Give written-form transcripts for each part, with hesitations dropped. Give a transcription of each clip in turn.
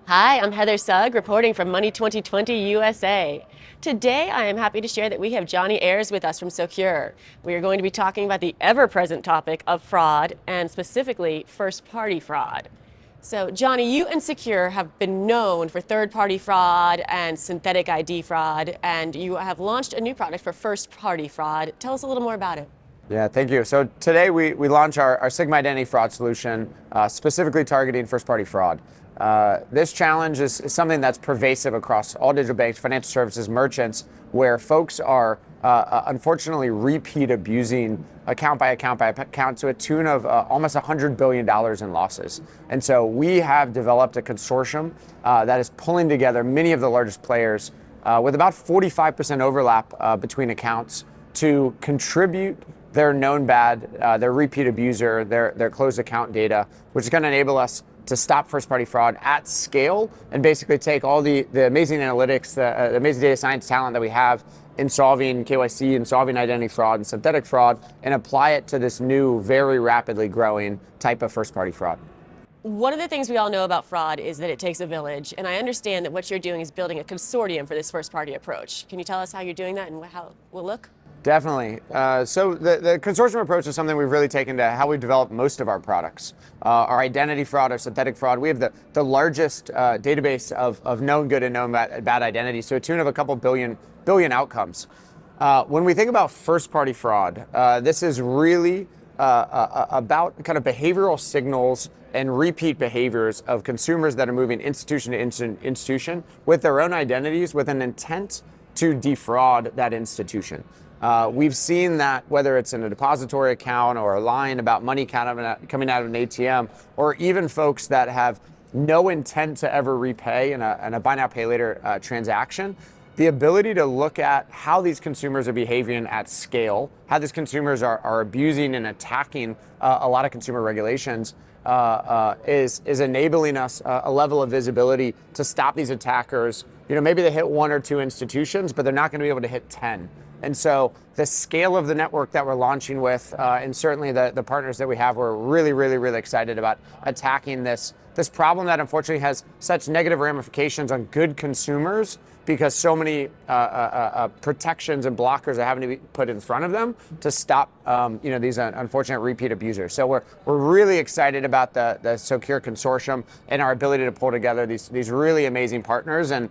Hi, I'm Heather Sugg, reporting from Money 2020 USA. Today, I am happy to share that we have Johnny Ayers with us from Socure. We are going to be talking about the ever-present topic of fraud, and specifically first-party fraud. So, Johnny, you and Socure have been known for third-party fraud and synthetic ID fraud, and you have launched a new product for first-party fraud. Tell us a little more about it. Yeah, thank you. So today we launch our Sigma Identity fraud solution, specifically targeting first-party fraud. This challenge is something that's pervasive across all digital banks, financial services, merchants, where folks are unfortunately repeat abusing account by account to a tune of almost $100 billion in losses. And so we have developed a consortium that is pulling together many of the largest players with about 45% overlap between accounts to contribute their known bad, their repeat abuser, their closed account data, which is going to enable us to stop first-party fraud at scale and basically take all the amazing analytics, the amazing data science talent that we have in solving KYC and solving identity fraud and synthetic fraud and apply it to this new, very rapidly growing type of first-party fraud. One of the things we all know about fraud is that it takes a village, and I understand that what you're doing is building a consortium for this first-party approach. Can you tell us how you're doing that and how it will look? Definitely. So the consortium approach is something we've really taken to how we develop most of our products. Our identity fraud, our synthetic fraud, we have the largest database of known good and known bad identities to a tune of a couple billion outcomes. When we think about first-party fraud, this is really about kind of behavioral signals and repeat behaviors of consumers that are moving institution to institution with their own identities with an intent to defraud that institution. We've seen that whether it's in a depository account or lying about money coming out of an ATM, or even folks that have no intent to ever repay in a buy now, pay later transaction, the ability to look at how these consumers are behaving at scale, how these consumers are abusing and attacking a lot of consumer regulations is enabling us a level of visibility to stop these attackers. You know, maybe they hit one or two institutions, but they're not going to be able to hit 10. And so the scale of the network that we're launching with, and certainly the partners that we have, we're really excited about attacking this problem that unfortunately has such negative ramifications on good consumers because so many protections and blockers are having to be put in front of them to stop these unfortunate repeat abusers. So we're really excited about the Socure Consortium and our ability to pull together these really amazing partners and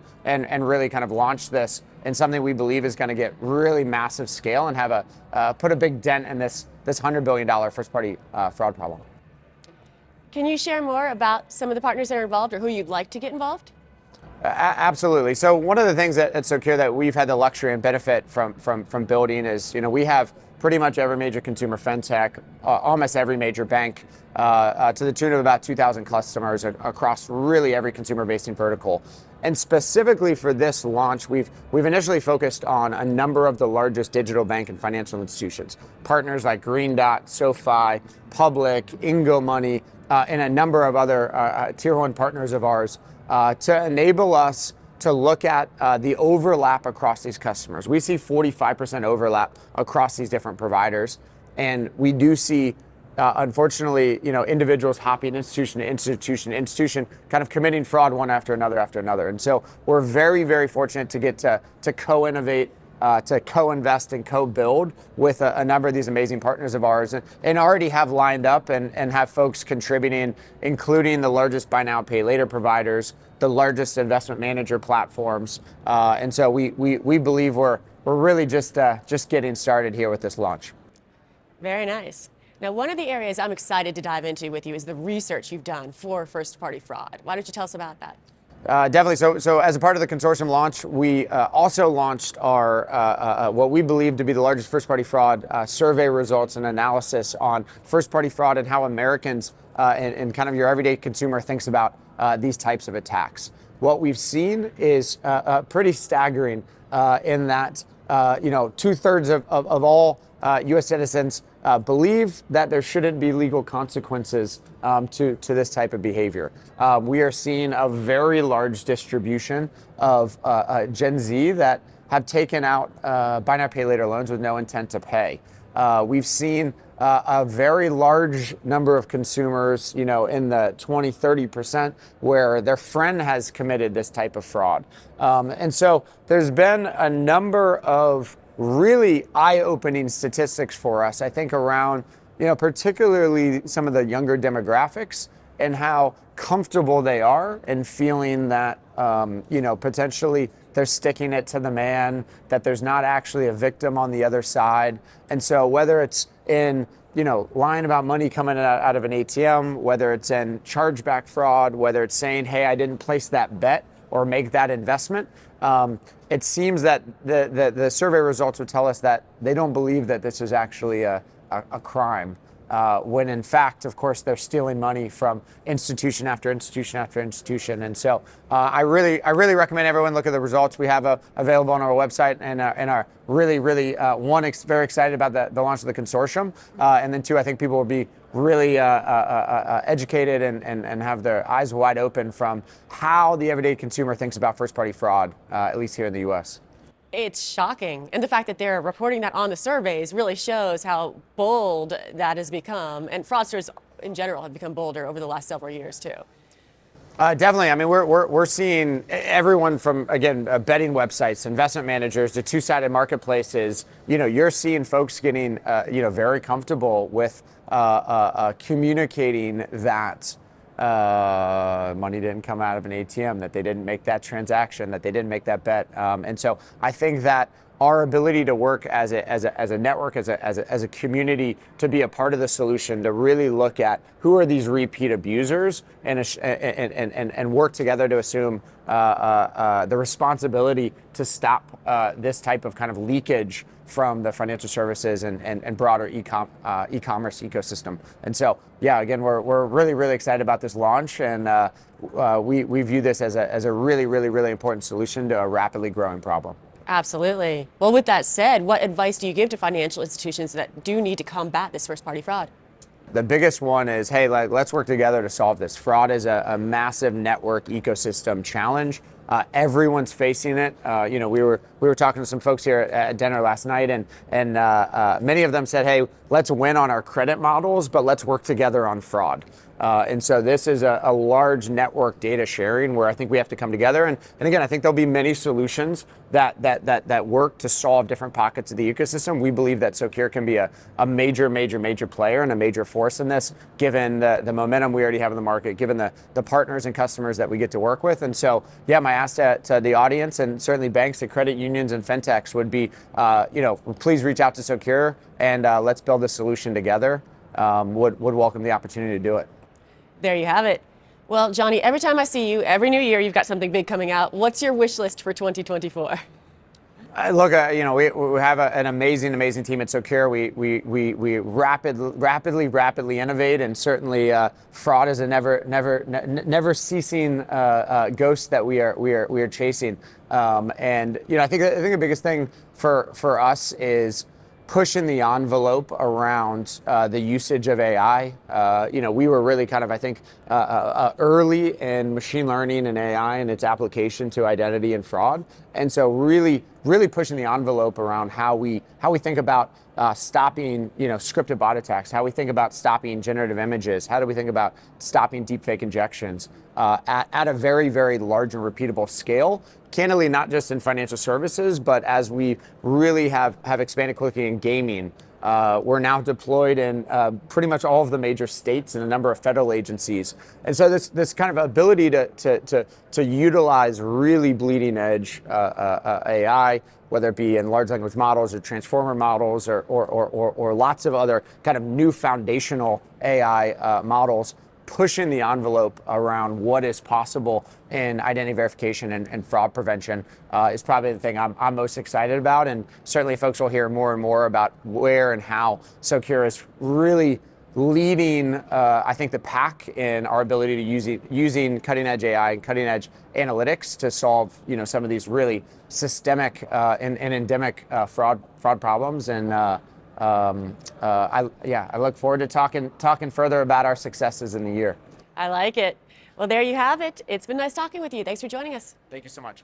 really kind of launch this in something we believe is going to get really massive scale and have put a big dent in this $100 billion first-party fraud problem. Can you share more about some of the partners that are involved or who you'd like to get involved? Absolutely. So one of the things at Socure that we've had the luxury and benefit from building is, we have pretty much every major consumer FinTech, almost every major bank, to the tune of about 2,000 customers across really every consumer-facing vertical. And specifically for this launch, we've initially focused on a number of the largest digital bank and financial institutions, partners like Green Dot, SoFi, Public, Ingo Money, and a number of other tier one partners of ours to enable us to look at the overlap across these customers. We see 45% overlap across these different providers, and we do see unfortunately, individuals hopping institution to institution, kind of committing fraud one after another. And so we're very fortunate to get to co-innovate, to co-invest and co-build with a number of these amazing partners of ours, and already have lined up and have folks contributing, including the largest buy now, pay later providers, the largest investment manager platforms. And so we believe we're really just getting started here with this launch. Very nice. Now, one of the areas I'm excited to dive into with you is the research you've done for first-party fraud. Why don't you tell us about that? Definitely. So as a part of the consortium launch, we also launched our what we believe to be the largest first-party fraud survey results and analysis on first-party fraud and how Americans and kind of your everyday consumer thinks about these types of attacks. What we've seen is pretty staggering in that 2/3 of all U.S. citizens believe that there shouldn't be legal consequences to this type of behavior. We are seeing a very large distribution of Gen Z that have taken out buy now, pay later loans with no intent to pay. We've seen a very large number of consumers, in the 20, 30%, where their friend has committed this type of fraud. And so there's been a number of really eye-opening statistics for us, I think, around, particularly some of the younger demographics and how comfortable they are in feeling that, potentially they're sticking it to the man, that there's not actually a victim on the other side. And so whether it's in, lying about money coming out of an ATM, whether it's in chargeback fraud, whether it's saying, hey, I didn't place that bet or make that investment, it seems that the survey results would tell us that they don't believe that this is actually a crime. When in fact, of course, they're stealing money from institution after institution after institution. And so I really recommend everyone look at the results we have available on our website, and are really, very excited about the launch of the consortium. And then two, I think people will be really educated and have their eyes wide open from how the everyday consumer thinks about first-party fraud, at least here in the U.S. It's shocking. And the fact that they're reporting that on the surveys really shows how bold that has become. And fraudsters in general have become bolder over the last several years, too. Definitely. I mean, we're seeing everyone from, again, betting websites, investment managers, to two-sided marketplaces. You're seeing folks getting, very comfortable with communicating that money didn't come out of an ATM, that they didn't make that transaction, that they didn't make that bet. And so I think that our ability to work as a network, as a community, to be a part of the solution, to really look at who are these repeat abusers, and work together to assume the responsibility to stop this type of kind of leakage from the financial services and broader e-commerce ecosystem. And so, yeah, again, we're really excited about this launch, and we view this as a really important solution to a rapidly growing problem. Absolutely. Well, with that said, what advice do you give to financial institutions that do need to combat this first-party fraud? The biggest one is, hey, let's work together to solve this. Fraud is a massive network ecosystem challenge. Everyone's facing it. We were talking to some folks here at dinner last night, and many of them said, hey, let's win on our credit models, but let's work together on fraud. And so this is a large network data sharing where I think we have to come together. And again, I think there'll be many solutions that work to solve different pockets of the ecosystem. We believe that Socure can be a major player and a major force in this, given the momentum we already have in the market, given the partners and customers that we get to work with. And so, yeah, my ask to the audience, and certainly banks and credit unions and fintechs, would be, please reach out to Socure, and let's build a solution together. Would welcome the opportunity to do it. There you have it. Well, Johnny, every time I see you, every new year, you've got something big coming out. What's your wish list for 2024? Look, we have an amazing team at Socure. We rapidly innovate, and certainly fraud is a never ceasing ghost that we are chasing. And I think the biggest thing for us is pushing the envelope around the usage of AI. We were really kind of, I think, early in machine learning and AI and its application to identity and fraud. And so really pushing the envelope around how we think about stopping, scripted bot attacks, how we think about stopping generative images, how do we think about stopping deepfake injections at a very large and repeatable scale. Candidly, not just in financial services, but as we really have expanded quickly in gaming. We're now deployed in pretty much all of the major states and a number of federal agencies. And so this kind of ability to utilize really bleeding edge AI, whether it be in large language models or transformer models or lots of other kind of new foundational AI models, pushing the envelope around what is possible in identity verification and fraud prevention is probably the thing I'm most excited about. And certainly folks will hear more and more about where and how Socure is really leading, I think, the pack in our ability to using cutting edge AI and cutting edge analytics to solve some of these really systemic and endemic fraud problems. And I look forward to talking further about our successes in the year. I like it. Well, there you have it. It's been nice talking with you. Thanks for joining us. Thank you so much.